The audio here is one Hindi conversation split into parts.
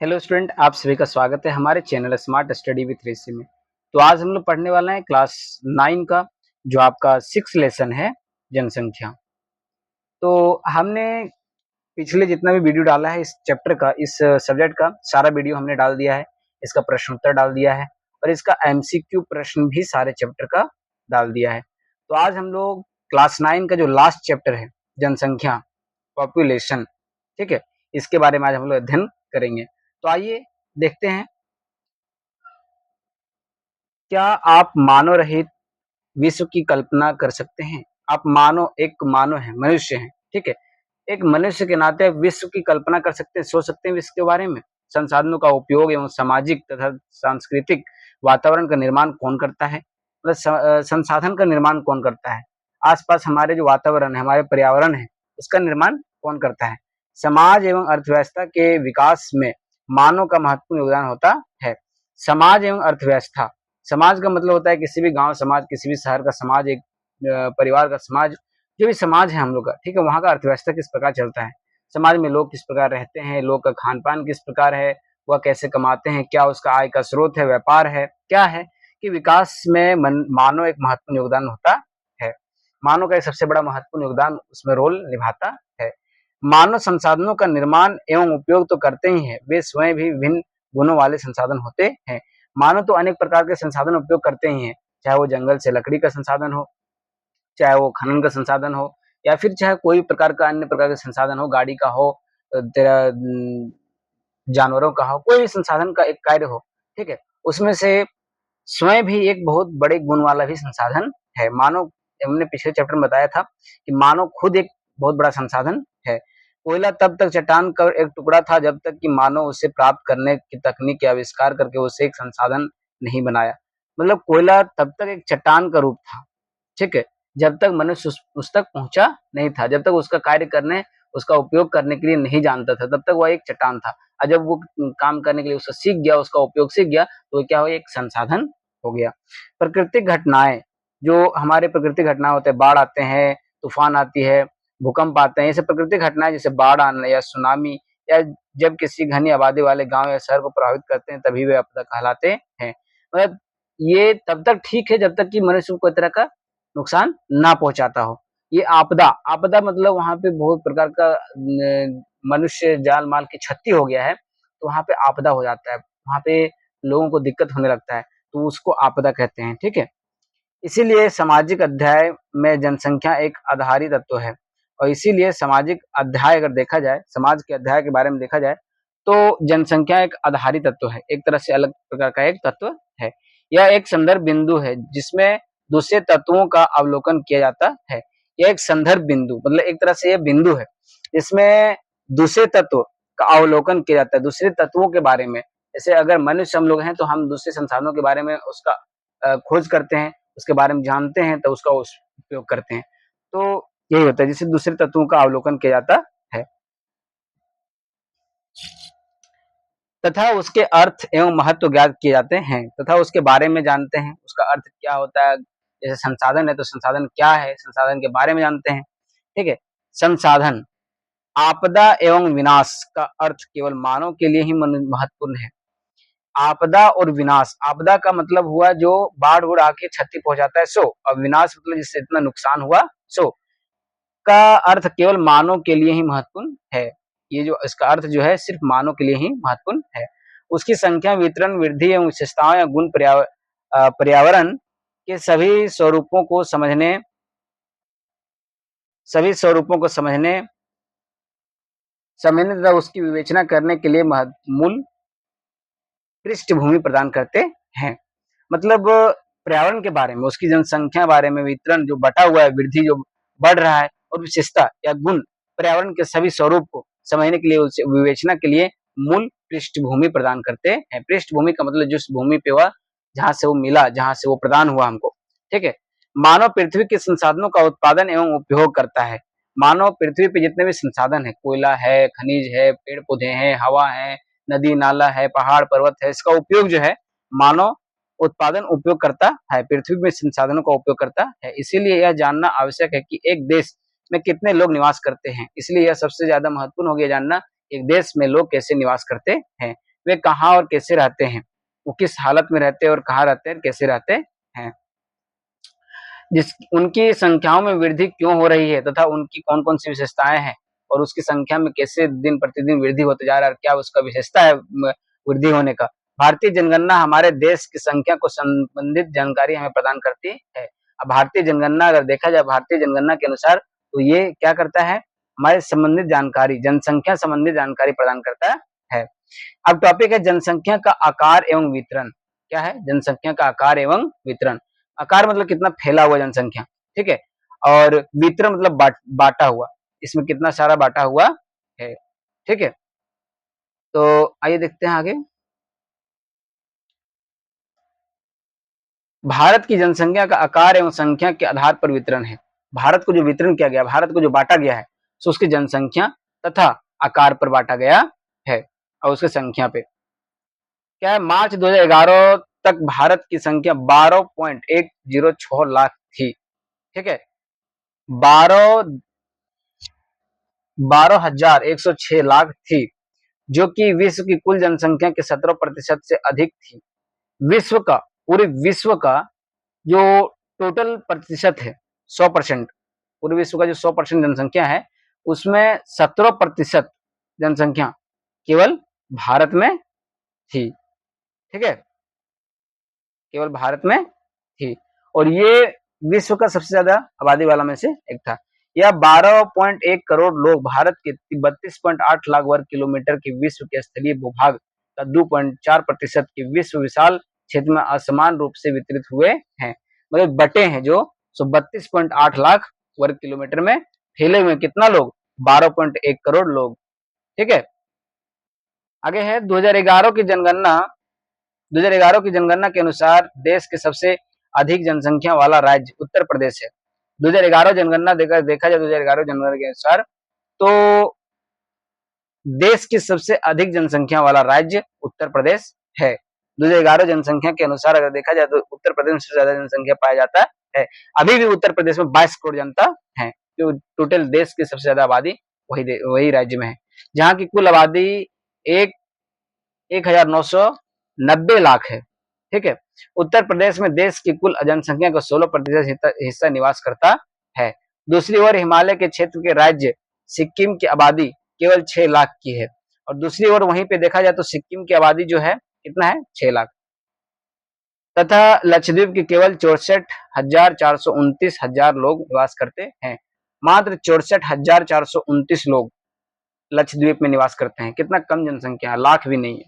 हेलो स्टूडेंट, आप सभी का स्वागत है हमारे चैनल स्मार्ट स्टडी विथ ऋषि में। तो आज हम लोग पढ़ने वाले हैं क्लास 9 का जो आपका 6 लेसन है जनसंख्या। तो हमने पिछले जितना भी वीडियो डाला है इस चैप्टर का, इस सब्जेक्ट का सारा वीडियो हमने डाल दिया है। इसका प्रश्न उत्तर डाल दिया है और इसका एमसीक्यू प्रश्न भी सारे चैप्टर का डाल दिया है। तो आज हम लोग क्लास 9 का जो लास्ट चैप्टर है जनसंख्या, पॉपुलेशन, ठीक है, इसके बारे में आज हम लोग अध्ययन करेंगे। तो आइए देखते हैं। क्या आप मानव रहित विश्व की कल्पना कर सकते हैं? आप मानव है, मनुष्य है, ठीक है। एक मनुष्य के नाते विश्व की कल्पना कर सकते हैं, सोच सकते हैं विश्व के बारे में। संसाधनों का उपयोग एवं सामाजिक तथा सांस्कृतिक वातावरण का निर्माण कौन करता है? मतलब संसाधन का निर्माण कौन करता है? आसपास हमारे जो वातावरण है, हमारे पर्यावरण है, उसका निर्माण कौन करता है? समाज एवं अर्थव्यवस्था के विकास में मानव का महत्वपूर्ण योगदान होता है। समाज एवं अर्थव्यवस्था, समाज का मतलब होता है किसी भी गांव समाज, किसी भी शहर का समाज, एक परिवार का समाज, जो भी समाज है हम लोग का, ठीक है, वहाँ का अर्थव्यवस्था किस प्रकार चलता है, समाज में लोग किस प्रकार रहते हैं, लोग का खान पान किस प्रकार है, वह कैसे कमाते हैं, क्या उसका आय का स्रोत है, व्यापार है, क्या है, कि विकास में मानव एक महत्वपूर्ण योगदान होता है। मानव का एक सबसे बड़ा महत्वपूर्ण योगदान उसमें रोल निभाता है। मानव संसाधनों का निर्माण एवं उपयोग तो करते ही है, वे स्वयं भी विभिन्न गुणों वाले संसाधन होते हैं। मानव तो अनेक प्रकार के संसाधन उपयोग करते ही हैं, चाहे वो जंगल से लकड़ी का संसाधन हो, चाहे वो खनन का संसाधन हो, या फिर चाहे कोई प्रकार का अन्य प्रकार का संसाधन हो, गाड़ी का हो, तेरा जानवरों का हो, कोई भी संसाधन का एक कार्य हो, ठीक है, उसमें से स्वयं भी एक बहुत बड़े गुण वाला भी संसाधन है। मानव, हमने पिछले चैप्टर में बताया था कि मानव खुद एक बहुत बड़ा संसाधन है। कोयला तब तक चट्टान का एक टुकड़ा था जब तक कि मानव उसे प्राप्त करने की तकनीक के आविष्कार करके उसे एक संसाधन नहीं बनाया। मतलब कोयला तब तक एक चट्टान का रूप था, ठीक है, जब तक मनुष्य उस तक पहुंचा नहीं था, जब तक उसका कार्य करने, उसका उपयोग करने के लिए नहीं जानता था, तब तक वह एक चट्टान था। और जब वो काम करने के लिए उसको सीख गया, उसका उपयोग सीख गया, तो क्या हो, एक संसाधन हो गया। प्राकृतिक घटनाएं, जो हमारे प्राकृतिक घटना होते हैं, बाढ़ आते हैं, तूफान आती है, भूकंप आते हैं, ये सब प्राकृतिक घटनाएं जैसे बाढ़ आना या सुनामी, या जब किसी घनी आबादी वाले गांव या शहर को प्रभावित करते हैं, तभी वे आपदा कहलाते हैं। मतलब ये तब तक ठीक है जब तक कि मनुष्य को कोई तरह का नुकसान ना पहुंचाता हो। ये आपदा, आपदा मतलब वहां पे बहुत प्रकार का मनुष्य जान माल की क्षति हो गया है, तो वहां पे आपदा हो जाता है, वहां पे लोगों को दिक्कत होने लगता है, तो उसको आपदा कहते हैं, ठीक है। इसीलिए सामाजिक अध्याय में जनसंख्या एक आधारी तत्व है, और इसीलिए सामाजिक अध्याय अगर देखा जाए, समाज के अध्याय के बारे में देखा जाए, तो जनसंख्या एक आधारी तत्व है, एक तरह से अलग प्रकार का एक तत्व है। यह एक संदर्भ बिंदु है जिसमें दूसरे तत्वों का अवलोकन किया जाता है। यह एक संदर्भ बिंदु मतलब एक तरह से यह बिंदु है जिसमें दूसरे तत्व का अवलोकन किया जाता है, दूसरे तत्वों के बारे में। जैसे अगर मनुष्य हम लोग हैं तो हम दूसरे संसाधनों के बारे में उसका खोज करते हैं, उसके बारे में जानते हैं, तो उसका उपयोग करते हैं। तो यही होता है जिससे दूसरे तत्वों का अवलोकन किया जाता है तथा उसके अर्थ एवं महत्व ज्ञात किए जाते हैं, तथा उसके बारे में जानते हैं, उसका अर्थ क्या होता है। जैसे संसाधन है तो संसाधन क्या है, संसाधन के बारे में जानते हैं, ठीक है। संसाधन, आपदा एवं विनाश का अर्थ केवल मानव के लिए ही महत्वपूर्ण है। आपदा और विनाश, आपदा का मतलब हुआ जो बाढ़ उड़ आके क्षति पहुंचाता है सो, और विनाश मतलब जिससे इतना नुकसान हुआ सो, का अर्थ केवल मानव के लिए ही महत्वपूर्ण है। ये जो इसका अर्थ जो है सिर्फ मानव के लिए ही महत्वपूर्ण है। उसकी संख्या, वितरण, वृद्धि एवं विशेषताओं या गुण पर्यावरण के सभी स्वरूपों को समझने समझने तथा उसकी विवेचना करने के लिए मूल पृष्ठभूमि प्रदान करते हैं। मतलब पर्यावरण के बारे में, उसकी जनसंख्या बारे में, वितरण जो बटा हुआ है, वृद्धि जो बढ़ रहा है, और विशेषता या गुण पर्यावरण के सभी स्वरूप को समझने के लिए, उसे विवेचना के लिए मूल पृष्ठभूमि प्रदान करते हैं। पृष्ठभूमि का मतलब जिस भूमि पे हुआ, जहां से वो मिला, जहां से वो प्रदान हुआ हमको, ठीक है। मानव पृथ्वी के संसाधनों का उत्पादन एवं उपयोग करता है। मानव पृथ्वी पे जितने भी संसाधन है, कोयला है, खनिज है, पेड़ पौधे हैं, हवा है, नदी नाला है, पहाड़ पर्वत है, इसका उपयोग जो है मानव उत्पादन उपयोग करता है, पृथ्वी में संसाधनों का उपयोग करता है। इसीलिए यह जानना आवश्यक है कि एक देश में कितने लोग निवास करते हैं। इसलिए यह सबसे ज्यादा महत्वपूर्ण हो गया जानना एक देश में लोग कैसे निवास करते हैं, वे कहाँ और कैसे रहते हैं, वो किस हालत में रहते हैं और कहाँ रहते हैं, कैसे रहते हैं, जिस उनकी संख्याओं में वृद्धि क्यों हो रही है तथा उनकी कौन-कौन सी विशेषताएं हैं और उसकी संख्या में कैसे दिन प्रतिदिन वृद्धि होते जा रहा है, क्या उसका विशेषता है वृद्धि होने का। भारतीय जनगणना हमारे देश की संख्या को संबंधित जानकारी हमें प्रदान करती है। अब भारतीय जनगणना अगर देखा जाए, भारतीय जनगणना के अनुसार तो ये क्या करता है, हमारे संबंधित जानकारी, जनसंख्या संबंधित जानकारी प्रदान करता है। अब टॉपिक है जनसंख्या का आकार एवं वितरण। क्या है? जनसंख्या का आकार एवं वितरण। आकार मतलब कितना फैला हुआ जनसंख्या, ठीक है, और वितरण मतलब बांटा हुआ, इसमें कितना सारा बांटा हुआ है, ठीक है। तो आइए देखते हैं आगे। भारत की जनसंख्या का आकार एवं संख्या के आधार पर वितरण है। भारत को जो वितरण किया गया, भारत को जो बांटा गया है, सो उसकी जनसंख्या तथा आकार पर बांटा गया है और उसकी संख्या पे। क्या है, मार्च 2011 तक भारत की संख्या 12.106 लाख थी, ठीक है, 12,106 लाख थी, जो कि विश्व की कुल जनसंख्या के 17% से अधिक थी। विश्व का, पूरे विश्व का जो टोटल प्रतिशत है 100%, पूरे विश्व का जो 100% जनसंख्या है उसमें 17% जनसंख्या केवल भारत में थी, ठीक है, केवल भारत में थी और ये विश्व का सबसे ज्यादा आबादी वाला में से एक था। यह 12.1 करोड़ लोग भारत के 32.8 लाख वर्ग किलोमीटर के विश्व के स्थलीय भूभाग का 2.4% के विश्व विशाल क्षेत्र में असमान रूप से वितरित हुए हैं, मतलब बटे हैं जो 32.8 लाख वर्ग किलोमीटर में फैले हुए कितना लोग, 12.1 करोड़ लोग, ठीक है। आगे है 2011 की जनगणना के अनुसार देश के सबसे अधिक जनसंख्या वाला राज्य उत्तर प्रदेश है। 2011 जनगणना देखा जाए 2011 जनगणना के अनुसार तो देश की सबसे अधिक जनसंख्या वाला राज्य उत्तर प्रदेश है। 2011 जनसंख्या के अनुसार अगर देखा जाए तो उत्तर प्रदेश में सबसे ज्यादा जनसंख्या पाया जाता है। अभी भी उत्तर प्रदेश में 22 करोड़ जनता है, जो टोटल देश की सबसे ज्यादा आबादी वही राज्य में है, जहाँ की कुल आबादी एक 1990 लाख है, ठीक है। उत्तर प्रदेश में देश की कुल जनसंख्या का 16% हिस्सा निवास करता है। दूसरी ओर हिमालय के क्षेत्र के राज्य सिक्किम की आबादी केवल 6 लाख की है और दूसरी ओर वहीं पे देखा जाए तो सिक्किम की आबादी जो है कितना है, 6 लाख, तथा लक्षद्वीप के केवल 64,429 लोग निवास करते हैं। मात्र 64,429 लोग लक्षद्वीप में निवास करते हैं, कितना कम जनसंख्या है, लाख भी नहीं है।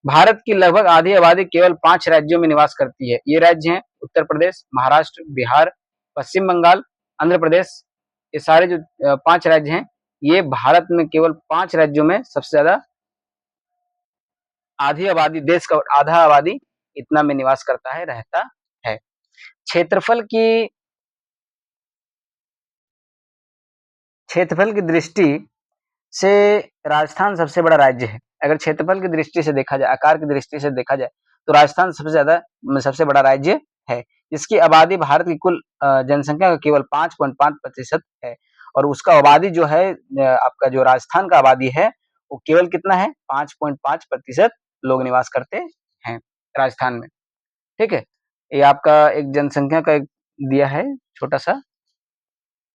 भारत की लगभग आधी आबादी केवल 5 राज्यों में निवास करती है। ये राज्य हैं उत्तर प्रदेश, महाराष्ट्र, बिहार, पश्चिम बंगाल, आंध्र प्रदेश। ये सारे जो 5 राज्य हैं, ये भारत में केवल 5 राज्यों में सबसे ज्यादा आधी आबादी, देश का आधा आबादी इतना में निवास करता है, रहता है। क्षेत्रफल की क्षेत्रफल की दृष्टि से राजस्थान सबसे बड़ा राज्य है। अगर क्षेत्रफल की दृष्टि से देखा जाए, आकार की दृष्टि से देखा जाए तो राजस्थान सबसे बड़ा राज्य है, जिसकी आबादी भारत की कुल जनसंख्या का केवल 5.5% है और उसका आबादी जो है आपका जो राजस्थान का आबादी है वो केवल कितना है, 5.5% लोग निवास करते हैं राजस्थान में, ठीक है। ये आपका एक जनसंख्या का एक दिया है छोटा सा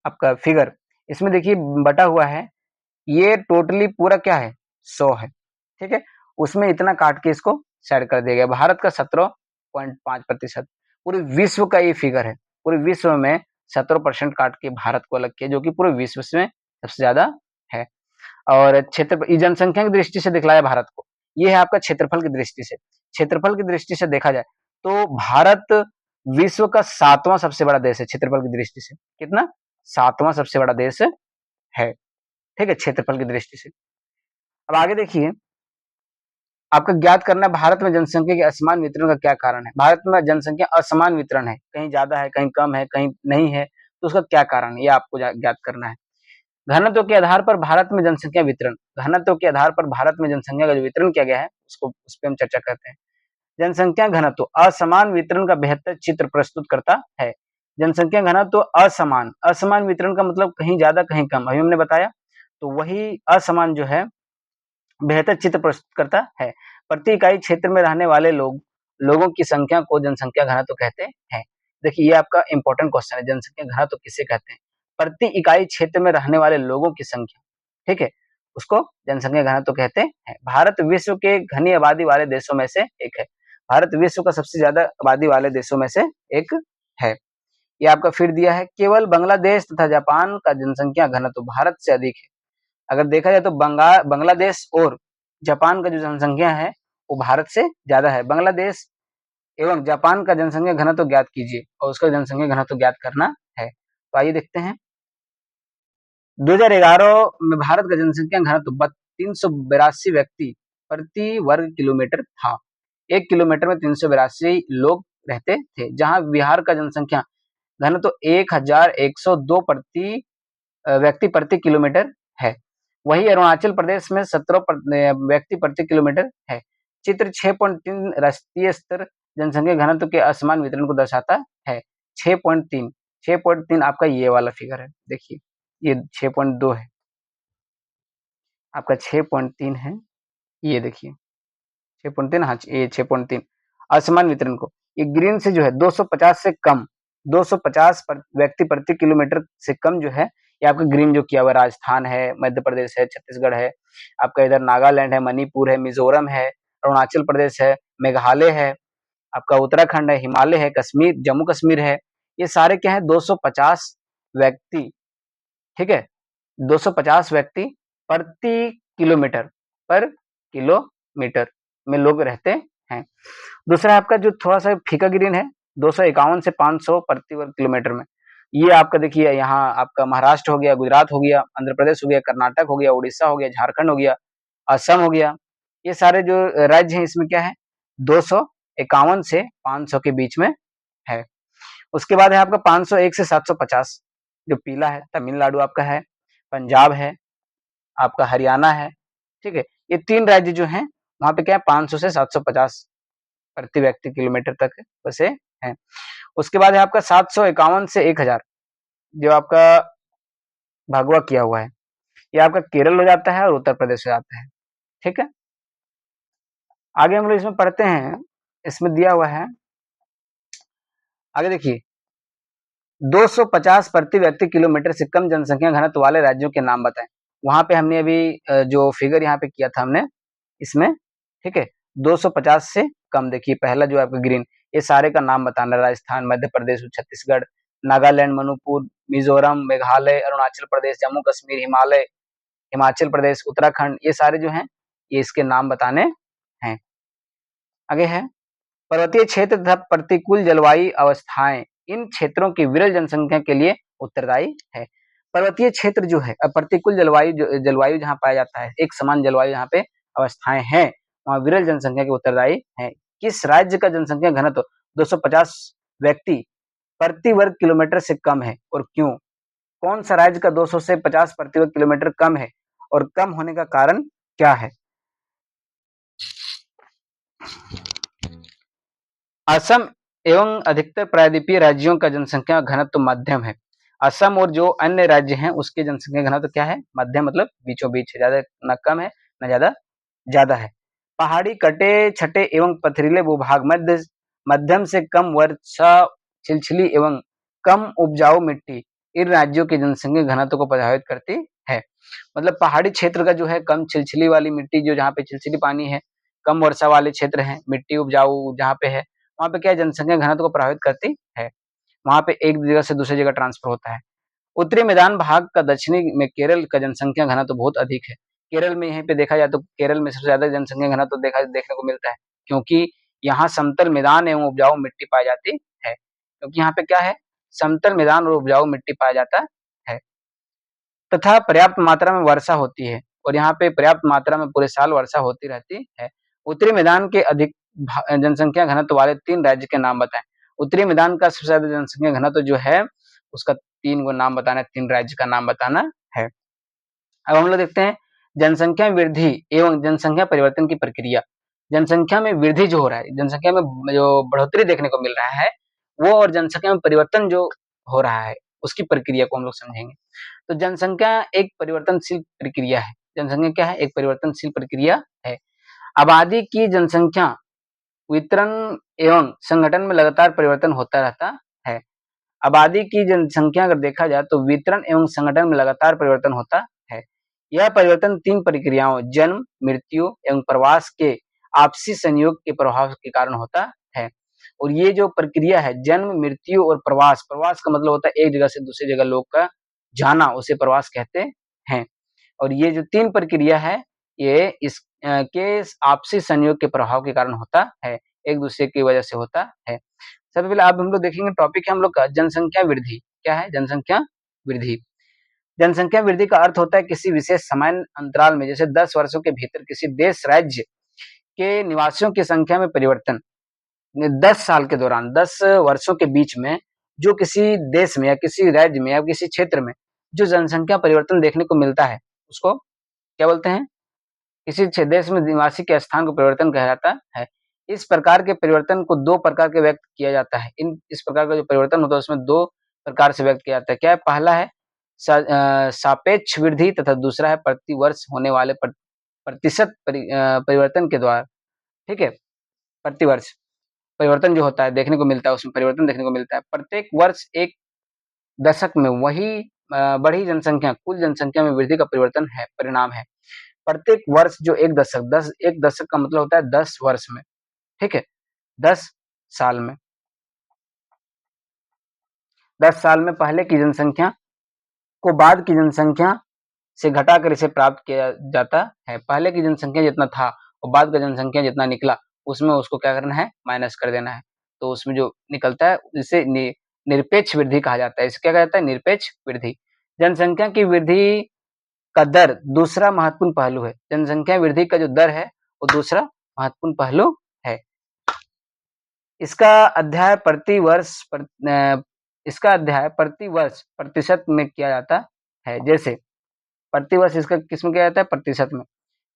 आपका फिगर, इसमें देखिए बटा हुआ है, ये टोटली पूरा क्या है, 100 है, ठीक है, उसमें इतना काट के इसको साइड कर दिया गया। भारत का 17.5%, पूरे विश्व का ये फिगर है, पूरे विश्व में 17% काट के भारत को अलग किया, जो कि पूरे विश्व में सबसे ज्यादा है। और क्षेत्र जनसंख्या की दृष्टि से दिखलाया भारत को, ये है आपका क्षेत्रफल की दृष्टि से। क्षेत्रफल की दृष्टि से देखा जाए तो भारत विश्व का 7वां सबसे बड़ा देश है क्षेत्रफल की दृष्टि से, कितना, 7वां सबसे बड़ा देश है, ठीक है, क्षेत्रफल की दृष्टि से। अब आगे देखिए, आपको ज्ञात करना है भारत में जनसंख्या के असमान वितरण का क्या कारण है। भारत में जनसंख्या असमान वितरण है, कहीं ज्यादा है, कहीं कम है, कहीं नहीं है, तो उसका क्या कारण है, ये आपको ज्ञात करना है। घनत्व के आधार पर भारत में जनसंख्या वितरण, घनत्व के आधार पर भारत में जनसंख्या का जो वितरण किया गया है उसको उस पर हम चर्चा करते हैं। जनसंख्या घनत्व असमान वितरण का बेहतर चित्र प्रस्तुत करता है। जनसंख्या घनत्व असमान, असमान वितरण का मतलब कहीं ज्यादा कहीं कम, अभी हमने बताया, तो वही असमान जो है बेहतर चित्र प्रस्तुत करता है। प्रति इकाई क्षेत्र में रहने वाले लोगों की संख्या को जनसंख्या घनत्व कहते हैं। देखिए ये आपका इंपॉर्टेंट क्वेश्चन है, जनसंख्या घनत्व किसे कहते हैं? प्रति इकाई क्षेत्र में रहने वाले लोगों की संख्या, ठीक है, उसको जनसंख्या घनत्व कहते हैं। भारत विश्व के घनी आबादी वाले देशों में से एक है। भारत विश्व का सबसे ज्यादा आबादी वाले देशों में से एक है। ये आपका फिर दिया है, केवल बांग्लादेश तथा जापान का जनसंख्या घनत्व भारत से अधिक है। अगर देखा जाए तो बांग्लादेश और जापान का जो जनसंख्या है वो भारत से ज्यादा है। बांग्लादेश एवं जापान का जनसंख्या घनत्व ज्ञात कीजिए और उसका जनसंख्या घनत्व ज्ञात करना है। तो आइए देखते हैं। 2011 में भारत का जनसंख्या घनत्व 382 व्यक्ति प्रति वर्ग किलोमीटर था। 1 किलोमीटर में 382 लोग रहते थे, जहां बिहार का जनसंख्या घनत्व 1102 व्यक्ति प्रति किलोमीटर है। वही अरुणाचल प्रदेश में 17 व्यक्ति प्रति किलोमीटर है। चित्र 6.3 राष्ट्रीय स्तर जनसंख्या घनत्व के असमान वितरण को दर्शाता है। 6.3 आपका ये वाला फिगर है, देखिए ये 6.2 है, आपका 6.3 है, ये देखिए 6.3, हाँ ये 6.3 असमान वितरण को, ये ग्रीन से जो है 250 से कम, 250 व्यक्ति प्रति किलोमीटर से कम जो है, ये आपका ग्रीन जो किया हुआ राजस्थान है, मध्य प्रदेश है, छत्तीसगढ़ है, आपका इधर नागालैंड है, मणिपुर है, मिजोरम है, अरुणाचल प्रदेश है, मेघालय है, आपका उत्तराखंड है, हिमालय है, कश्मीर, जम्मू कश्मीर है। ये सारे क्या है 250 व्यक्ति, ठीक है, 250 व्यक्ति प्रति किलोमीटर, पर किलोमीटर में लोग रहते हैं। दूसरा आपका जो थोड़ा सा फीका ग्रीन है, 251 से 500 प्रति वर्ग किलोमीटर में, ये आपका देखिए यहाँ आपका महाराष्ट्र हो गया, गुजरात हो गया, आंध्र प्रदेश हो गया, कर्नाटक हो गया, उड़ीसा हो गया, झारखंड हो गया, असम हो गया। ये सारे जो राज्य हैं इसमें क्या है 251 से 500 के बीच में है। उसके बाद है आपका 501 से 750, जो पीला है तमिलनाडु आपका है, पंजाब है, आपका हरियाणा है, ठीक है। ये 3 राज्य जो हैं वहां पे क्या है 500 से 750 प्रति व्यक्ति किलोमीटर तक बसे हैं। उसके बाद है आपका 751 से 1000, जो आपका भगवा किया हुआ है, ये आपका केरल हो जाता है और उत्तर प्रदेश हो जाता है, ठीक है। आगे हम लोग इसमें पढ़ते हैं, इसमें दिया हुआ है, आगे देखिए 250 प्रति व्यक्ति किलोमीटर से कम जनसंख्या घनत्व वाले राज्यों के नाम बताएं। वहां पे हमने अभी जो फिगर यहाँ पे किया था हमने इसमें, ठीक है, 250 से कम, देखिए पहला जो आपका ग्रीन, ये सारे का नाम बताना, राजस्थान, मध्य प्रदेश, छत्तीसगढ़, नागालैंड, मणिपुर, मिजोरम, मेघालय, अरुणाचल प्रदेश, जम्मू कश्मीर, हिमालय, हिमाचल प्रदेश, उत्तराखंड, ये सारे जो हैं ये इसके नाम बताने हैं। आगे है पर्वतीय क्षेत्र तथा प्रतिकूल जलवायु अवस्थाएं इन क्षेत्रों की विरल जनसंख्या के लिए उत्तरदायी है। पर्वतीय क्षेत्र जो है, प्रतिकूल जलवायु जहाँ पाया जाता है, एक समान जलवायु जहाँ पे अवस्थाएं हैं, वहाँ विरल जनसंख्या के उत्तरदायी है। किस राज्य का जनसंख्या घनत्व 250 व्यक्ति प्रति वर्ग किलोमीटर से कम है और क्यों? कौन सा राज्य का 200 से 50 प्रति वर्ग किलोमीटर कम है और कम होने का कारण क्या है? असम एवं अधिकतर प्रायद्वीपीय राज्यों का जनसंख्या घनत्व मध्यम है। असम और जो अन्य राज्य हैं उसके जनसंख्या घनत्व क्या है? मध्यम, मतलब बीचों बीच है, ज्यादा न कम है न ज्यादा है। पहाड़ी, कटे छटे एवं पथरीले भूभाग, मध्यम से कम वर्षा, छिछली एवं कम उपजाऊ मिट्टी इन राज्यों की जनसंख्या घनत्व को प्रभावित करती है। मतलब पहाड़ी क्षेत्र का जो है कम छिछली वाली मिट्टी, जो जहाँ पे छिछली पानी है, कम वर्षा वाले क्षेत्र हैं, मिट्टी उपजाऊ जहाँ पे है, वहाँ पे क्या है जनसंख्या घनत्व को प्रभावित करती है। वहाँ पे एक जगह से दूसरी जगह ट्रांसफर होता है। उत्तरी मैदान भाग का दक्षिणी में केरल का जनसंख्या घनत्व बहुत अधिक है। केरल में यहीं पे देखा जाए तो केरल में सबसे ज्यादा जनसंख्या घनत्व देखने को मिलता है, क्योंकि यहाँ समतल मैदान एवं उपजाऊ मिट्टी पाई जाती है। क्योंकि यहाँ पे क्या है, समतल मैदान और उपजाऊ मिट्टी पाया जाता है तथा पर्याप्त मात्रा में वर्षा होती है, और यहाँ पे पर्याप्त मात्रा में पूरे साल वर्षा होती रहती है। उत्तरी मैदान के अधिक जनसंख्या घनत्व वाले 3 राज्य के नाम बताएं। उत्तरी मैदान का सबसे ज्यादा जनसंख्या घनत्व जो है उसका 3 गो नाम बताना है, 3 राज्य का नाम बताना है। अब हम लोग देखते हैं जनसंख्या वृद्धि एवं जनसंख्या परिवर्तन की प्रक्रिया। जनसंख्या में वृद्धि जो हो रहा है, जनसंख्या में जो बढ़ोतरी देखने को मिल रहा है, वो और जनसंख्या में परिवर्तन जो हो रहा है उसकी प्रक्रिया को हम लोग समझेंगे। तो जनसंख्या एक परिवर्तनशील प्रक्रिया है, जनसंख्या क्या है? एक परिवर्तनशील प्रक्रिया है। आबादी की जनसंख्या वितरण एवं संगठन में लगातार परिवर्तन होता रहता है। आबादी की जनसंख्या अगर देखा जाए तो वितरण एवं संगठन में लगातार परिवर्तन होता है। यह परिवर्तन 3 प्रक्रियाओं जन्म, मृत्यु एवं प्रवास के आपसी संयोग के प्रभाव के कारण होता है। और ये जो प्रक्रिया है जन्म, मृत्यु और प्रवास, प्रवास का मतलब होता है एक जगह से दूसरी जगह लोग का जाना, उसे प्रवास कहते हैं। और ये जो 3 प्रक्रिया है ये के आपसी संयोग के प्रभाव के कारण होता है, एक दूसरे की वजह से होता है। सबसे पहले अब हम लोग देखेंगे टॉपिक है हम लोग का जनसंख्या वृद्धि। क्या है? जनसंख्या वृद्धि। जनसंख्या वृद्धि का अर्थ होता है किसी विशेष समय अंतराल में जैसे 10 वर्षों के भीतर किसी देश राज्य के निवासियों की संख्या में परिवर्तन। 10 साल के दौरान 10 वर्षों के बीच में जो किसी देश में या किसी राज्य में या किसी क्षेत्र में जो जनसंख्या परिवर्तन देखने को मिलता है उसको क्या बोलते हैं? किसी देश में निवासी के स्थान को परिवर्तन कहा जाता है। इस प्रकार के परिवर्तन को 2 प्रकार के व्यक्त किया जाता है। इस प्रकार का जो परिवर्तन होता है उसमें 2 प्रकार से व्यक्त किया जाता है। क्या है? पहला है सापेक्ष वृद्धि तथा दूसरा है प्रति वर्ष होने वाले प्रतिशत परिवर्तन के द्वारा। ठीक है? प्रति वर्ष परिवर्तन जो होता है देखने को मिलता है, उसमें परिवर्तन देखने को मिलता है। प्रत्येक वर्ष एक दशक में वही बढ़ी जनसंख्या कुल जनसंख्या में वृद्धि का परिणाम है। प्रत्येक वर्ष जो एक दशक का मतलब होता है 10 वर्ष में। ठीक है? 10 साल में 10 साल में पहले की जनसंख्या को बाद की जनसंख्या से घटाकर इसे प्राप्त किया जाता है। पहले की जनसंख्या जितना था और बाद का जनसंख्या जितना निकला उसमें उसको क्या करना है? माइनस कर देना है। तो उसमें जो निकलता है इसे निरपेक्ष वृद्धि कहा जाता है। इसे क्या कहा जाता है? निरपेक्ष वृद्धि। जनसंख्या की वृद्धि का दर दूसरा महत्वपूर्ण पहलू है। जनसंख्या वृद्धि का जो दर है वो दूसरा महत्वपूर्ण पहलू है। इसका अध्याय प्रति वर्ष प्रतिशत में किया जाता है। जैसे प्रति वर्ष इसका किसमें किया जाता है? प्रतिशत में।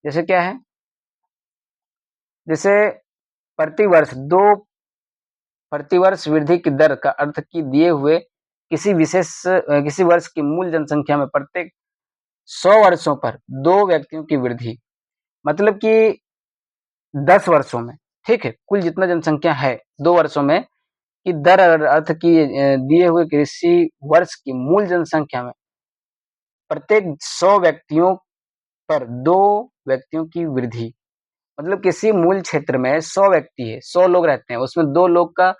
जैसे क्या है? जैसे प्रति वर्ष वृद्धि की दर का अर्थ कि दिए हुए किसी वर्ष की मूल जनसंख्या में प्रत्येक 100 वर्षों पर 2 व्यक्तियों की वृद्धि। मतलब कि 10 वर्षों में, ठीक है, कुल जितना जनसंख्या है 2 वर्षों में की दर अर्थ की दिए हुए किसी वर्ष की मूल जनसंख्या में प्रत्येक 100 व्यक्तियों पर 2 व्यक्तियों की वृद्धि। मतलब किसी मूल क्षेत्र में 100 व्यक्ति है, 100 लोग रहते हैं, उसमें 2 लोग का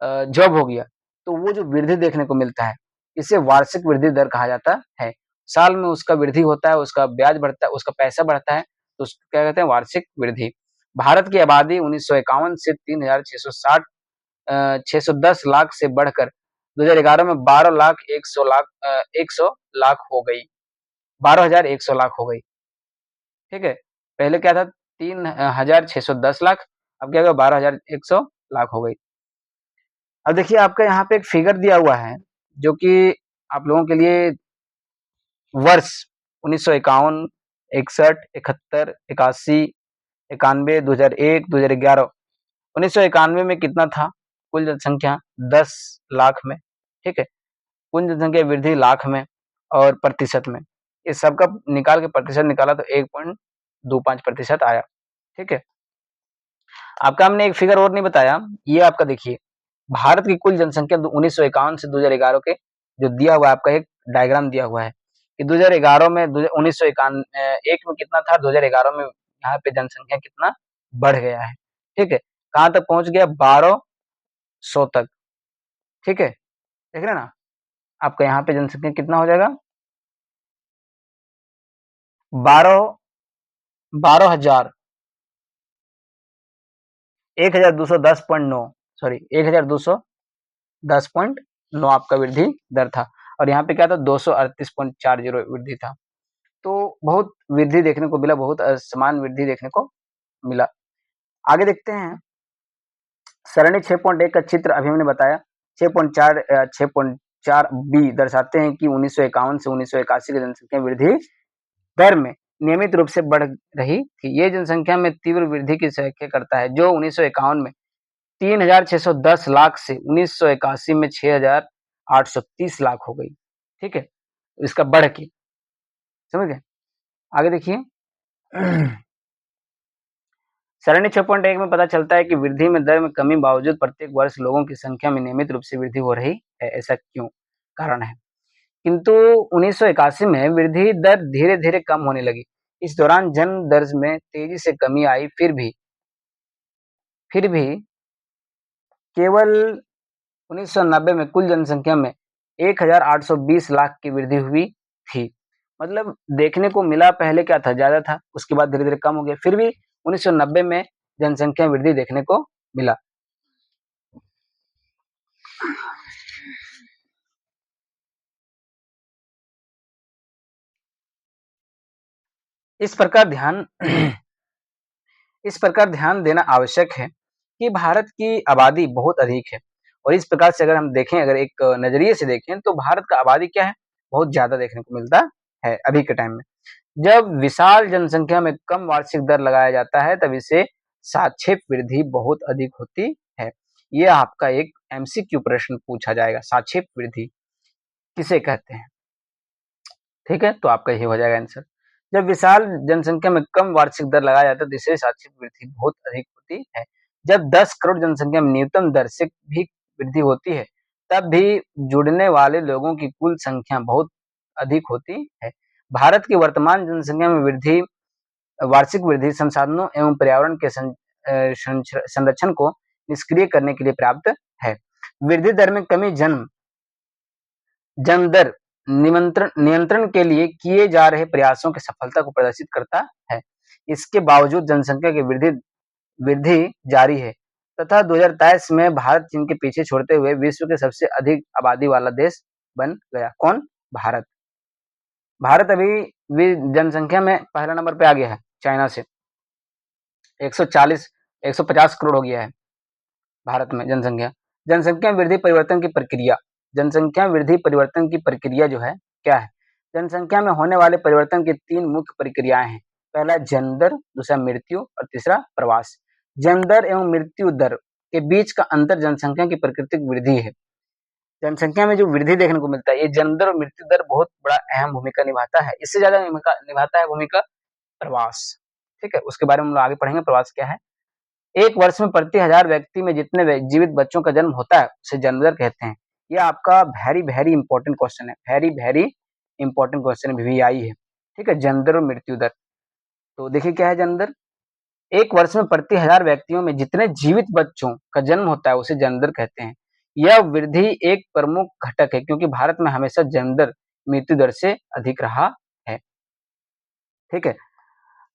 जॉब हो गया तो वो जो वृद्धि देखने को मिलता है इसे वार्षिक वृद्धि दर कहा जाता है। साल में उसका वृद्धि होता है, उसका ब्याज बढ़ता है, उसका पैसा बढ़ता है, तो उसको क्या कहते हैं? वार्षिक वृद्धि। भारत की आबादी 1951 से 610 लाख से बढ़कर 2011 में 100 लाख हो गई। 12,100 लाख हो गई। ठीक है? पहले क्या था? 3,610 लाख, अब क्या होगा? 12,100 लाख हो गई। अब देखिए आपका यहाँ पे एक फिगर दिया हुआ है जो कि आप लोगों के लिए वर्ष 1951, 61, 71, 81, 91, 2001, 2011। 1991 में कितना था कुल जनसंख्या? 10 लाख में। ठीक है? कुल जनसंख्या वृद्धि लाख में और प्रतिशत में। इस सबका निकाल के प्रतिशत निकाला तो 1.25% आया। ठीक है? आपका हमने एक फिगर और नहीं बताया, ये आपका देखिए भारत की कुल जनसंख्या 1951 से 2011 के जो दिया हुआ है आपका एक डायग्राम दिया हुआ है कि 2011 में 1951 में कितना था, 2011 में यहाँ पे जनसंख्या कितना बढ़ गया है। ठीक है? कहाँ तक पहुंच गया? 1200 तक। ठीक है? देख रहे हैं ना? आपका यहाँ पे जनसंख्या कितना हो जाएगा? 12,000 1210.9 सॉरी 1210.9 आपका वृद्धि दर था और यहाँ पे क्या था? 238.40 वृद्धि था। तो बहुत वृद्धि देखने को मिला, बहुत असमान वृद्धि देखने को मिला। आगे देखते हैं सरणी 6.1 का चित्र अभी हमने बताया। 6.4 बी दर्शाते हैं कि 1951 से 1981 की जनसंख्या वृद्धि दर में नियमित रूप से बढ़ रही थी। ये जनसंख्या में तीव्र वृद्धि की व्याख्या करता है जो 1951 में 3,610 लाख से 1981 में 6,830 लाख हो गई। ठीक है? इसका बढ़ के, समझ गए? आगे देखिए सरणी 6.1 में पता चलता है कि वृद्धि में दर में कमी बावजूद प्रत्येक वर्ष लोगों की संख्या में नियमित रूप से वृद्धि हो रही है, ऐसा क्यों? कारण है। किंतु 1981 में वृद्धि दर धीरे-धीरे कम होने लगी। इस दौरान जन्म दर में तेजी से कमी आई, फिर भी केवल 1990 में कुल जनसंख्या में 1820 लाख की वृद्धि हुई थी। मतलब देखने को मिला पहले क्या था, ज़्यादा था, उसके बाद धीरे-धीरे कम हो गया, फिर भी 1990 में जनसंख्या वृद्धि देखने को मिला। इस प्रकार ध्यान इस प्रकार ध्यान देना आवश्यक है कि भारत की आबादी बहुत अधिक है और इस प्रकार से अगर हम देखें, अगर एक नज़रिए से देखें तो भारत का आबादी क्या है, बहुत ज़्यादा देखने को मिलता है अभी के टाइम में। जब विशाल जनसंख्या में कम वार्षिक दर लगाया जाता है तब इसे सापेक्ष वृद्धि बहुत अधिक होती है। ये आपका एक एमसीक्यू प्रश्न पूछा जाएगा, सापेक्ष वृद्धि किसे कहते हैं? ठीक है, तो आपका ये हो जाएगा आंसर। जब विशाल जनसंख्या में कम वार्षिक दर लगाया जाता है तो इससे सापेक्ष वृद्धि बहुत अधिक होती है। जब 10 करोड़ जनसंख्या में न्यूनतम दर से भी वृद्धि होती है तब भी जुड़ने वाले लोगों की कुल संख्या बहुत अधिक होती है। भारत की वर्तमान जनसंख्या में वार्षिक वृद्धि संसाधनों एवं पर्यावरण के संरक्षण को निष्क्रिय करने के लिए पर्याप्त है। वृद्धि दर में कमी जन्म दर नियंत्रण के लिए किए जा रहे प्रयासों की सफलता को प्रदर्शित करता है। इसके बावजूद जनसंख्या की वृद्धि जारी है तथा 2023 में भारत चीन के पीछे छोड़ते हुए विश्व के सबसे अधिक आबादी वाला देश बन गया। कौन? भारत। भारत अभी जनसंख्या में पहला नंबर पे आ गया है चाइना से। 140 150 करोड़ हो गया है भारत में जनसंख्या। जनसंख्या वृद्धि परिवर्तन की प्रक्रिया। जनसंख्या वृद्धि परिवर्तन की प्रक्रिया जो है क्या है? जनसंख्या में होने वाले परिवर्तन की 3 मुख्य प्रक्रियाएं हैं। पहला जन्म दर, दूसरा मृत्यु और तीसरा प्रवास। जन्म दर एवं मृत्यु दर के बीच का अंतर जनसंख्या की प्राकृतिक वृद्धि है। जनसंख्या में जो वृद्धि देखने को मिलता है, ये जन्म दर और मृत्यु दर बहुत बड़ा अहम भूमिका निभाता है। इससे ज्यादा निभाता है भूमिका प्रवास। ठीक है, उसके बारे में हम लोग आगे पढ़ेंगे प्रवास क्या है। एक वर्ष में प्रति 1000 व्यक्ति में जितने जीवित बच्चों का जन्म होता है उसे जन्म दर कहते हैं। ये आपका वेरी इंपॉर्टेंट क्वेश्चन है, वेरी इंपॉर्टेंट क्वेश्चन वीआई है। ठीक है, जन्म दर और मृत्यु दर। तो देखिए क्या है जन्म दर। एक वर्ष में प्रति 1000 व्यक्तियों में जितने जीवित बच्चों का जन्म होता है उसे जन्म दर कहते हैं। यह वृद्धि एक प्रमुख घटक है क्योंकि भारत में हमेशा जन्म दर मृत्यु दर से अधिक रहा है। ठीक है,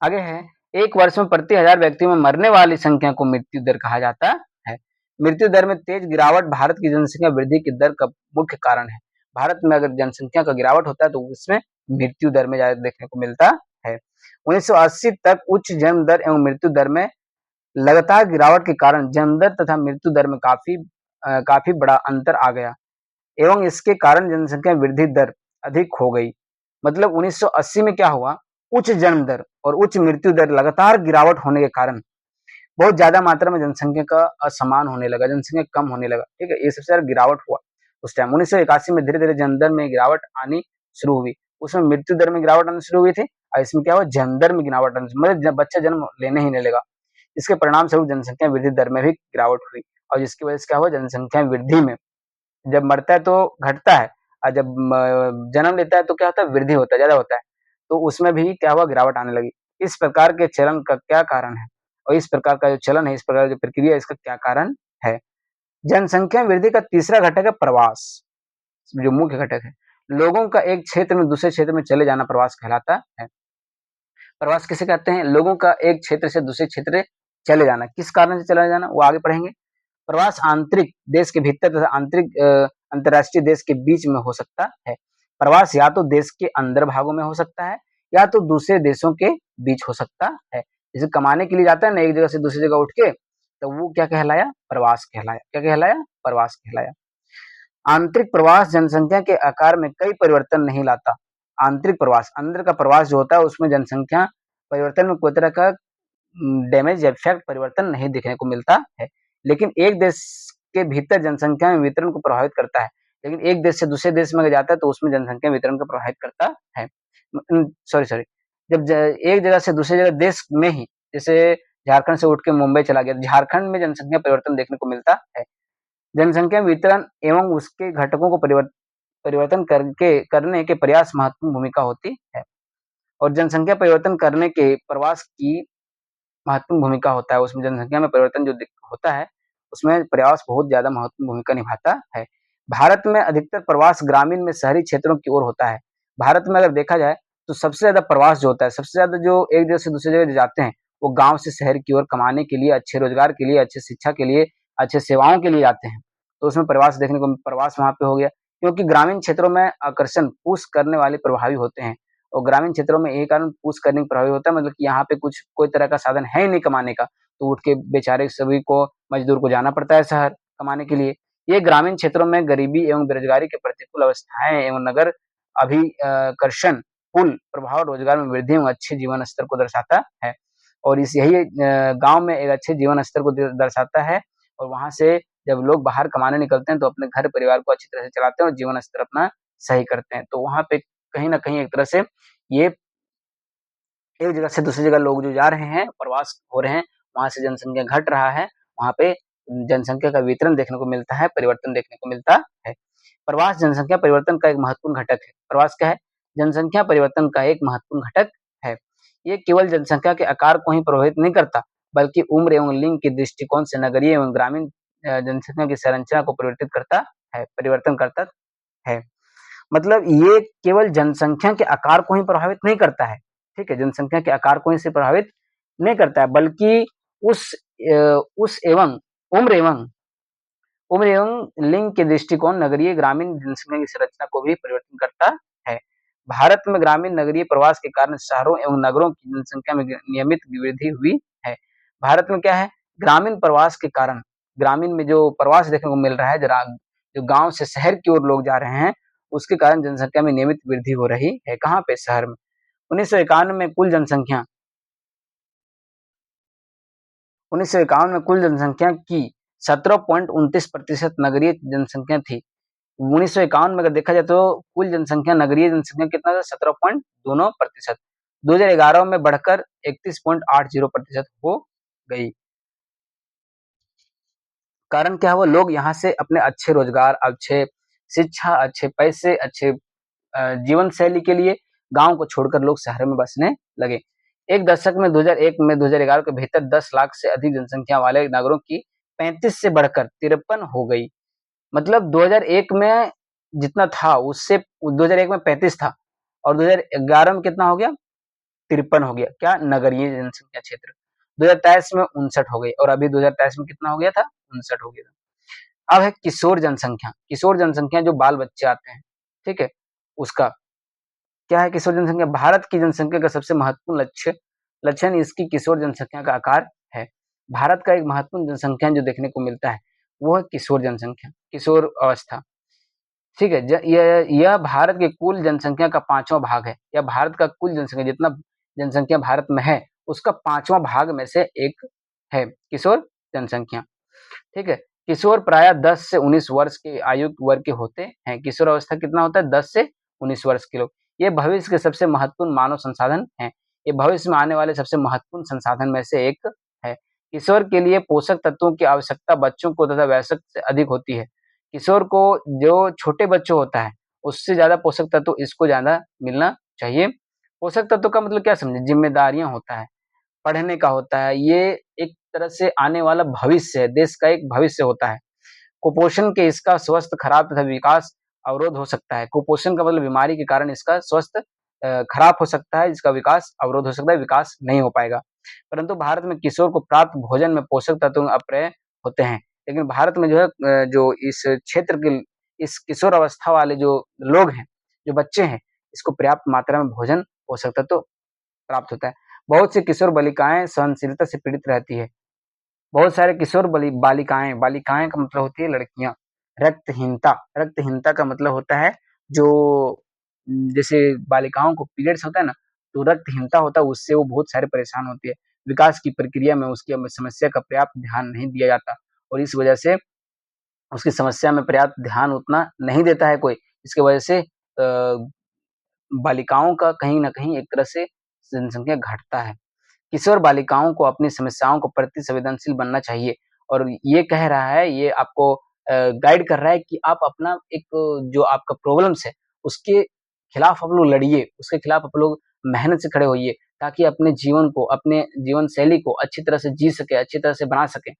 आगे है एक वर्ष में प्रति 1000 व्यक्तियों में मरने वाली संख्या को मृत्यु दर कहा जाता है। मृत्यु दर में तेज गिरावट भारत की जनसंख्या वृद्धि की दर का मुख्य कारण है। भारत में अगर जनसंख्या का गिरावट होता है तो उसमें मृत्यु दर में ज्यादा देखने को मिलता है। 1980 तक उच्च जन्म दर एवं मृत्यु दर में लगातार गिरावट के कारण जन्म दर तथा मृत्यु दर में काफी बड़ा अंतर आ गया एवं इसके कारण जनसंख्या वृद्धि दर अधिक हो गई। मतलब 1980 में क्या हुआ, उच्च जन्म दर और उच्च मृत्यु दर लगातार गिरावट होने के कारण बहुत ज्यादा मात्रा में जनसंख्या का असमान होने लगा, जनसंख्या कम होने लगा। ठीक है, ये सबसे ज्यादा गिरावट हुआ उस टाइम। 1981 में धीरे धीरे जन्म दर में गिरावट आनी शुरू हुई, उसमें मृत्यु दर में गिरावट आनी शुरू हुई थी और इसमें क्या हुआ, जन्म दर में गिरावट आनी, मतलब बच्चा जन्म लेने ही नहीं लगा। इसके परिणाम स्वरूप जनसंख्या वृद्धि दर में भी गिरावट हुई और जिसकी वजह से क्या हुआ, जनसंख्या वृद्धि में जब मरता है तो घटता है और जब जन्म लेता है तो क्या होता है, वृद्धि होता है, ज्यादा होता है। तो उसमें भी क्या हुआ, गिरावट आने लगी। इस प्रकार के चलन का क्या कारण है और इस प्रकार का जो चलन है, इस प्रकार जो प्रक्रिया है, इसका क्या कारण है? जनसंख्या वृद्धि का तीसरा घटक है प्रवास, जो मुख्य घटक है। लोगों का एक क्षेत्र में दूसरे क्षेत्र में चले जाना प्रवास कहलाता है। प्रवास किसे कहते हैं? लोगों का एक क्षेत्र से दूसरे क्षेत्र चले जाना। किस कारण से चला जाना वो आगे पढ़ेंगे। प्रवास आंतरिक देश के भीतर तथा आंतरिक अंतरराष्ट्रीय देश के बीच में हो सकता है। प्रवास या तो देश के अंदर भागों में हो सकता है या तो दूसरे देशों के बीच हो सकता है। जैसे कमाने के लिए जाता है ना एक जगह से दूसरी जगह उठ के, तो वो क्या कहलाया, प्रवास कहलाया। क्या कहलाया, प्रवास कहलाया। आंतरिक प्रवास जनसंख्या के आकार में कई परिवर्तन नहीं लाता। आंतरिक प्रवास, अंदर का प्रवास जो होता है उसमें जनसंख्या परिवर्तन में कोई तरह का डैमेज इफेक्ट परिवर्तन नहीं देखने को मिलता है। लेकिन एक देश के भीतर जनसंख्या में वितरण को प्रभावित करता है, लेकिन एक देश से दूसरे देश में जाता है तो उसमें जनसंख्या वितरण को प्रभावित करता है। सॉरी जब एक जगह से दूसरी जगह देश में ही, जैसे झारखंड से उठ के मुंबई चला गया, झारखंड में जनसंख्या परिवर्तन देखने को मिलता है। जनसंख्या वितरण एवं उसके घटकों को परिवर्तन करने के प्रयास महत्वपूर्ण भूमिका होती है। और जनसंख्या परिवर्तन करने के प्रवास की महत्वपूर्ण भूमिका होता है, उसमें जनसंख्या में परिवर्तन जो होता है, उसमें प्रयास बहुत ज्यादा महत्वपूर्ण भूमिका निभाता है। भारत में अधिकतर प्रवास ग्रामीण में शहरी क्षेत्रों की ओर होता है। भारत में अगर देखा जाए तो सबसे ज्यादा प्रवास जो होता है, सबसे ज्यादा जो एक जगह से दूसरी जगह जाते हैं, वो गांव से शहर की ओर कमाने के लिए, अच्छे रोजगार के लिए, अच्छे शिक्षा के लिए, अच्छे सेवाओं के लिए जाते हैं। तो उसमें प्रवास वहां पे हो गया, क्योंकि ग्रामीण क्षेत्रों में आकर्षण पुश करने वाले प्रभावी होते हैं। और ग्रामीण क्षेत्रों में यही कारण पुश करने में प्रभावी होता है, मतलब कि यहाँ पे कुछ कोई तरह का साधन है ही नहीं कमाने का, तो उठ के बेचारे सभी को, मजदूर को जाना पड़ता है शहर कमाने के लिए। ये ग्रामीण क्षेत्रों में गरीबी एवं बेरोजगारी के प्रतिकूल अवस्थाएं एवं नगर अभिकर्षण पुल प्रभाव रोजगार में वृद्धि एवं अच्छे जीवन स्तर को दर्शाता है। और इस यही गांव में एक अच्छे जीवन स्तर को दर्शाता है। और वहां से जब लोग बाहर कमाने निकलते हैं तो अपने घर परिवार को अच्छी तरह से चलाते हैं और जीवन स्तर अपना सही करते हैं। तो वहां पे कहीं ना कहीं एक तरह से ये एक जगह से दूसरी जगह लोग जो जा रहे हैं, प्रवास हो रहे हैं, वहां से जनसंख्या घट रहा है, वहां पे जनसंख्या का वितरण देखने को मिलता है, परिवर्तन देखने को मिलता है। प्रवास जनसंख्या परिवर्तन का एक महत्वपूर्ण घटक है। प्रवास क्या है? जनसंख्या परिवर्तन का एक महत्वपूर्ण घटक है। ये केवल जनसंख्या के आकार को ही प्रभावित नहीं करता, बल्कि उम्र एवं लिंग के दृष्टिकोण से नगरीय एवं ग्रामीण जनसंख्या की संरचना को परिवर्तन करता है। मतलब ये केवल जनसंख्या के आकार को ही प्रभावित नहीं करता है, ठीक है, जनसंख्या के आकार को ही से प्रभावित नहीं करता है, बल्कि उस उस एवं उम्र एवं उम्र एवं लिंग के दृष्टिकोण नगरीय ग्रामीण जनसंख्या की संरचना को भी परिवर्तन करता है। भारत में ग्रामीण नगरीय प्रवास के कारण शहरों एवं नगरों की जनसंख्या में नियमित वृद्धि हुई है। भारत में क्या है? ग्रामीण प्रवास के कारण, ग्रामीण में जो प्रवास देखने को मिल रहा है, जरा जो गांव से शहर की ओर लोग जा रहे हैं, उसके कारण जनसंख्या में नियमित वृद्धि हो रही है। कहाँ पे? शहर में। 1951 में कुल जनसंख्या 1951 में कुल जनसंख्या की 17.29% नगरीय जनसंख्या थी। 1951 में अगर देखा जाए तो कुल जनसंख्या, नगरीय जनसंख्या कितना था? 17.20%। 2011 में बढ़कर 31.80% हो गई। कारण क्या हुआ? लोग यहाँ से अपने अच्छे रोजगार, अच्छे शिक्षा, अच्छे पैसे, अच्छे जीवन शैली के लिए गांव को छोड़कर लोग शहर में बसने लगे। एक दशक में 2001 में 2011 के भीतर 10 लाख से अधिक जनसंख्या वाले नगरों की 35 से बढ़कर 53 हो गई। मतलब 2001 में जितना था उससे 2001 में 35 था और 2011 में कितना हो गया? 53 हो गया। क्या? नगरीय जनसंख्या क्षेत्र। 2023 में 59 हो गई और अभी 2023 में कितना हो गया था? 59 हो गया था। अब है किशोर जनसंख्या। किशोर जनसंख्या जो बाल बच्चे आते हैं, ठीक है, उसका क्या है? किशोर जनसंख्या भारत की जनसंख्या का सबसे महत्वपूर्ण लक्षण इसकी किशोर जनसंख्या का आकार है। भारत का एक महत्वपूर्ण जनसंख्या जो देखने को मिलता है वो है किशोर जनसंख्या, किशोर अवस्था। ठीक है, यह भारत के कुल जनसंख्या का 5वां भाग है। यह भारत का कुल जनसंख्या, जितना जनसंख्या भारत में है उसका 5वां भाग में से एक है किशोर जनसंख्या। ठीक है, किशोर प्राय 10 से 19 वर्ष के आयु वर्ग के होते हैं। किशोर अवस्था कितना होता है? 10 से 19 वर्ष के लोग। ये भविष्य के सबसे महत्वपूर्ण मानव संसाधन है। ये भविष्य में आने वाले सबसे महत्वपूर्ण संसाधन में से एक है। किशोर के लिए पोषक तत्वों की आवश्यकता बच्चों को तथा वयस्क से अधिक होती है। किशोर को जो छोटे बच्चों होता है उससे ज्यादा पोषक तत्व इसको ज्यादा मिलना चाहिए। पोषक तत्व का मतलब क्या समझे? जिम्मेदारियां होता है, पढ़ने का होता है, ये एक तरह से आने वाला भविष्य है, देश का एक भविष्य होता है। कुपोषण के इसका स्वास्थ्य खराब तथा विकास अवरोध हो सकता है। कुपोषण का मतलब बीमारी के कारण इसका स्वास्थ्य खराब हो सकता है, इसका विकास अवरोध हो सकता है, विकास नहीं हो पाएगा। परंतु भारत में किशोर को प्राप्त भोजन में पोषक तत्व अपर्याप्त होते हैं। लेकिन भारत में जो है जो इस क्षेत्र के इस किशोर अवस्था वाले जो लोग हैं, जो बच्चे हैं, इसको पर्याप्त मात्रा में भोजन, पोषक तत्व प्राप्त होता है। बहुत सी किशोर बालिकाएं सहनशीलता से पीड़ित रहती है। बहुत सारे किशोर बालिकाएं, बालिकाएं का मतलब होती है लड़कियां। रक्तहीनता, रक्तहीनता का मतलब होता है जो जैसे बालिकाओं को पीरियड्स होता है ना, तो रक्तहीनता होता है, उससे वो बहुत सारे परेशान होती है। विकास की प्रक्रिया में उसकी समस्या का पर्याप्त ध्यान नहीं दिया जाता और इस वजह से उसकी समस्या में पर्याप्त ध्यान उतना नहीं देता है कोई। इसकी वजह से बालिकाओं का कहीं न कहीं एक तरह से जनसंख्या घटता है। किशोर बालिकाओं को अपनी समस्याओं को प्रति संवेदनशील बनना चाहिए और ये कह रहा है, ये आपको गाइड कर रहा है कि आप अपना एक जो आपका प्रॉब्लम्स है, उसके खिलाफ आप लोग लड़िए, उसके खिलाफ आप लोग मेहनत से खड़े होइए, ताकि अपने जीवन को, अपने जीवन शैली को अच्छी तरह से जी सकें, अच्छी तरह से बना सकें,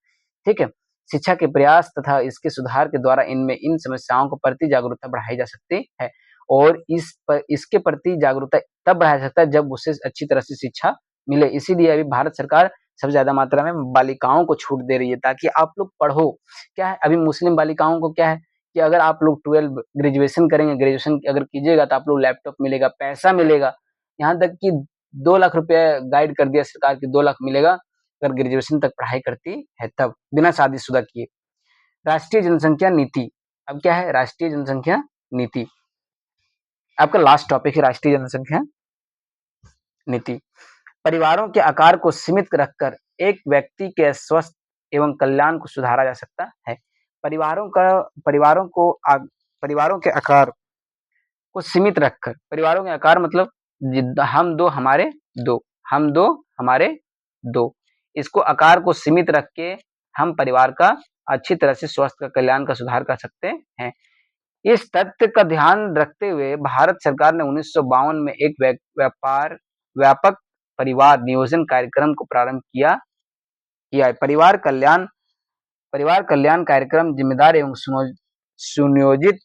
ठीक है? शिक्षा के प्रयास तथा इसके सुधार के द्वारा इनमें इन समस्याओं को प्रति जागरूकता बढ़ाई जा सकती है और इसके प्रति जागरूकता तब बढ़ाया जा सकता है जब उसे अच्छी तरह से शिक्षा मिले। इसीलिए अभी भारत सरकार सबसे ज़्यादा मात्रा में बालिकाओं को छूट दे रही है ताकि आप लोग पढ़ो। क्या है, अभी मुस्लिम बालिकाओं को क्या है कि अगर आप लोग 12 ग्रेजुएशन करेंगे, ग्रेजुएशन अगर कीजिएगा तो आप लोग लैपटॉप मिलेगा, पैसा मिलेगा। यहाँ तक कि 2 लाख रुपया गाइड कर दिया सरकार कि 2 लाख मिलेगा अगर ग्रेजुएशन तक पढ़ाई करती है तब, बिना शादीशुदा किए। राष्ट्रीय जनसंख्या नीति, अब क्या है राष्ट्रीय जनसंख्या नीति, आपका लास्ट टॉपिक है राष्ट्रीय जनसंख्या नीति। परिवारों के आकार को सीमित रखकर एक व्यक्ति के स्वस्थ एवं कल्याण को सुधारा जा सकता है। परिवारों के आकार को सीमित रखकर, परिवारों के आकार मतलब हम दो हमारे दो, हम दो हमारे दो, इसको आकार को सीमित रख के हम परिवार का अच्छी तरह से स्वास्थ्य का कल्याण का सुधार कर सकते हैं। इस तथ्य का ध्यान रखते हुए भारत सरकार ने 1952 में एक व्यापक परिवार नियोजन कार्यक्रम को प्रारंभ किया है। परिवार कल्याण कार्यक्रम जिम्मेदार एवं सुनियोजित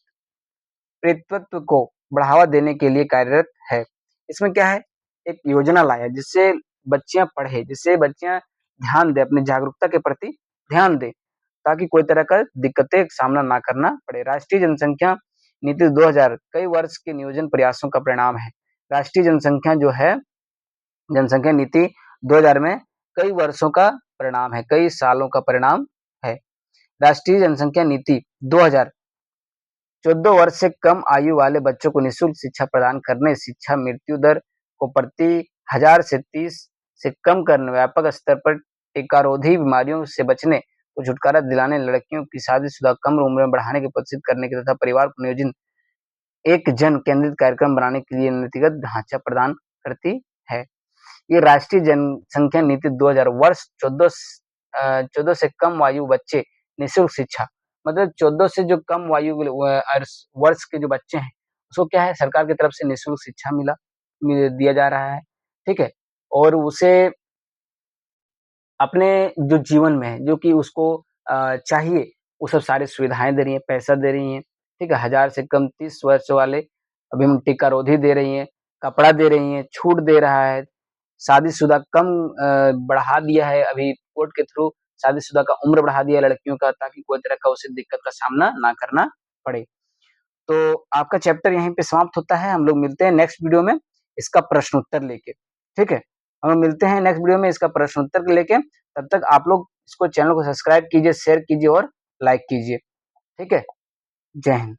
पितृत्व को बढ़ावा देने के लिए कार्यरत है। इसमें क्या है, एक योजना लाया जिससे बच्चियां पढ़े, जिससे बच्चियां ध्यान दें, अपनी जागरूकता के प्रति ध्यान दें, ताकि कोई तरह का दिक्कतें सामना ना करना पड़े। राष्ट्रीय जनसंख्या नीति 2000 कई वर्ष के नियोजन प्रयासों का परिणाम है। राष्ट्रीय जनसंख्या जो है, जनसंख्या नीति 2000 में कई वर्षों का परिणाम है, कई सालों का परिणाम है। राष्ट्रीय जनसंख्या नीति 2000 14 वर्ष से कम आयु वाले बच्चों को निःशुल्क शिक्षा प्रदान करने, शिक्षा मृत्यु दर को प्रति 1000 से 30 से कम करने, व्यापक स्तर पर टीकारोधी बीमारियों से बचने को छुटकारा दिलाने, लड़कियों की शादीशुदा कम उम्र में बढ़ाने के प्रोत्साहित करने के तथा परिवार को नियोजित एक जन केंद्रित कार्यक्रम बनाने के लिए नीतिगत ढांचा प्रदान करती है। ये राष्ट्रीय जनसंख्या नीति 2000 वर्ष 14 से कम आयु बच्चे निःशुल्क शिक्षा, मतलब 14 से जो कम वायु वर्ष के जो बच्चे हैं उसको क्या है सरकार की तरफ से निःशुल्क शिक्षा दिया जा रहा है, ठीक है। और उसे अपने जो जीवन में है, जो कि उसको चाहिए, वो सब सारी सुविधाएं दे रही है, पैसा दे रही है, ठीक है। 1000 से कम 30 वर्ष वाले अभी हम टीकारोधी दे रही है, कपड़ा दे रही है, छूट दे रहा है, शादीशुदा कम बढ़ा दिया है, अभी कोर्ट के थ्रू शादीशुदा का उम्र बढ़ा दिया लड़कियों का, ताकि कोई तरह का उसे दिक्कत का सामना ना करना पड़े। तो आपका चैप्टर यहीं पे समाप्त होता है। हम लोग मिलते हैं नेक्स्ट वीडियो में इसका प्रश्न उत्तर लेके, ठीक है। हम लोग मिलते हैं नेक्स्ट वीडियो में इसका प्रश्न उत्तर लेके। तब तक आप लोग इसको चैनल को सब्सक्राइब कीजिए, शेयर कीजिए और लाइक कीजिए, ठीक है। जय हिंद।